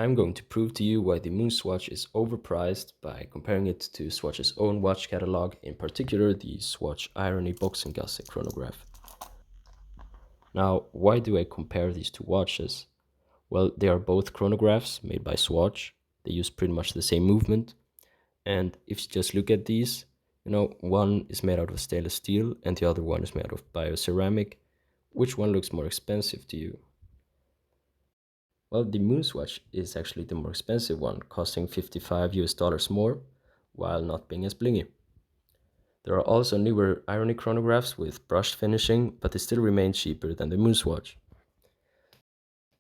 I'm going to prove to you why the Moonswatch is overpriced by comparing it to Swatch's own watch catalog, in particular the Swatch Irony boxengasse chronograph. Now, why do I compare these two watches? Well, they are both chronographs made by Swatch. They use pretty much the same movement. And if you just look at these, one is made out of stainless steel and the other one is made of bioceramic. Which one looks more expensive to you? Well, the Moonswatch is actually the more expensive one, costing $55 more, while not being as blingy. There are also newer Irony chronographs with brushed finishing, but they still remain cheaper than the Moonswatch.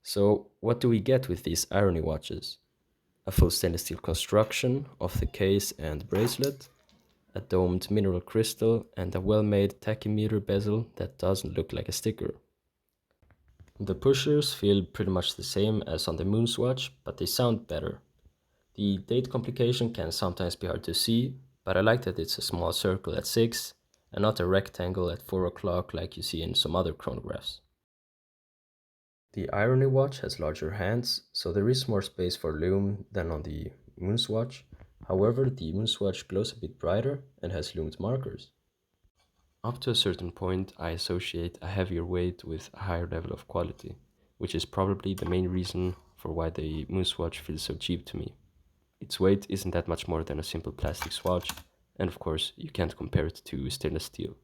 So what do we get with these Irony watches? A full stainless steel construction of the case and bracelet, a domed mineral crystal, and a well-made tachymeter bezel that doesn't look like a sticker. The pushers feel pretty much the same as on the Moonswatch, but they sound better. The date complication can sometimes be hard to see, but I like that it's a small circle at 6 and not a rectangle at 4 o'clock like you see in some other chronographs. The Irony watch has larger hands, so there is more space for lume than on the Moonswatch. However, the Moonswatch glows a bit brighter and has lumed markers. Up to a certain point, I associate a heavier weight with a higher level of quality, which is probably the main reason for why the Moonswatch feels so cheap to me. Its weight isn't that much more than a simple plastic swatch, and of course, you can't compare it to stainless steel.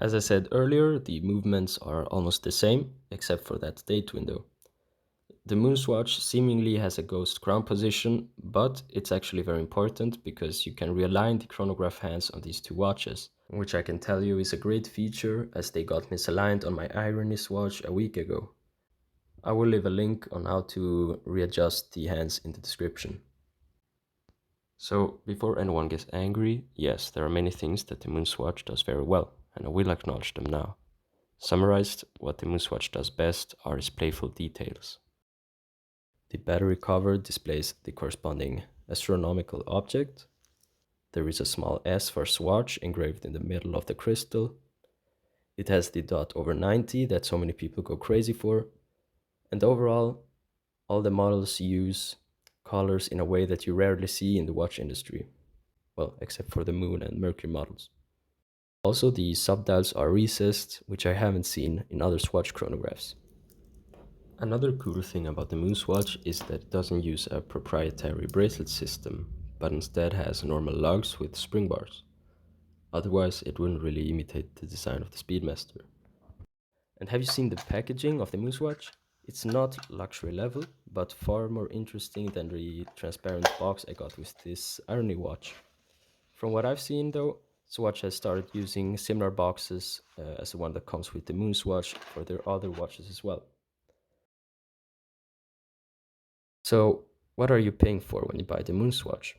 As I said earlier, the movements are almost the same, except for that date window. The Moonswatch seemingly has a ghost crown position, but it's actually very important because you can realign the chronograph hands on these two watches, which I can tell you is a great feature as they got misaligned on my Irony Swatch a week ago. I will leave a link on how to readjust the hands in the description. So, before anyone gets angry, yes, there are many things that the Moonswatch does very well, and I will acknowledge them now. Summarized, what the Moonswatch does best are its playful details. The battery cover displays the corresponding astronomical object. There is a small S for Swatch engraved in the middle of the crystal. It has the dot over 90 that so many people go crazy for. And overall, all the models use colors in a way that you rarely see in the watch industry. Well, except for the Moon and Mercury models. Also, the subdials are recessed, which I haven't seen in other Swatch chronographs. Another cool thing about the Moonswatch is that it doesn't use a proprietary bracelet system, but instead has normal lugs with spring bars. Otherwise, it wouldn't really imitate the design of the Speedmaster. And have you seen the packaging of the Moonswatch? It's not luxury level, but far more interesting than the transparent box I got with this Irony watch. From what I've seen though, Swatch has started using similar boxes as the one that comes with the Moonswatch for their other watches as well. So, what are you paying for when you buy the Moonswatch?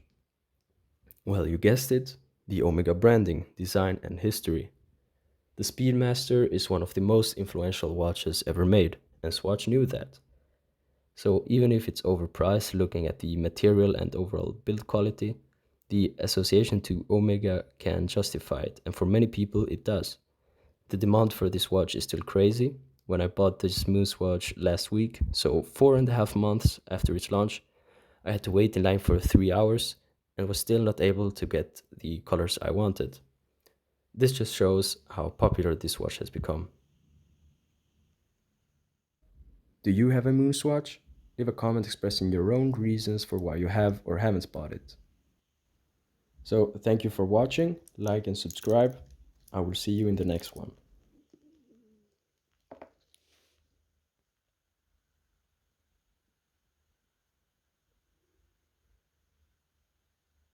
Well, you guessed it, the Omega branding, design and history. The Speedmaster is one of the most influential watches ever made, and Swatch knew that. So even if it's overpriced looking at the material and overall build quality, the association to Omega can justify it, and for many people it does. The demand for this watch is still crazy. When I bought this Moonswatch last week, so 4.5 months after its launch, I had to wait in line for 3 hours and was still not able to get the colors I wanted. This just shows how popular this watch has become. Do you have a Moonswatch? Leave a comment expressing your own reasons for why you have or haven't bought it. So thank you for watching, like and subscribe. I will see you in the next one.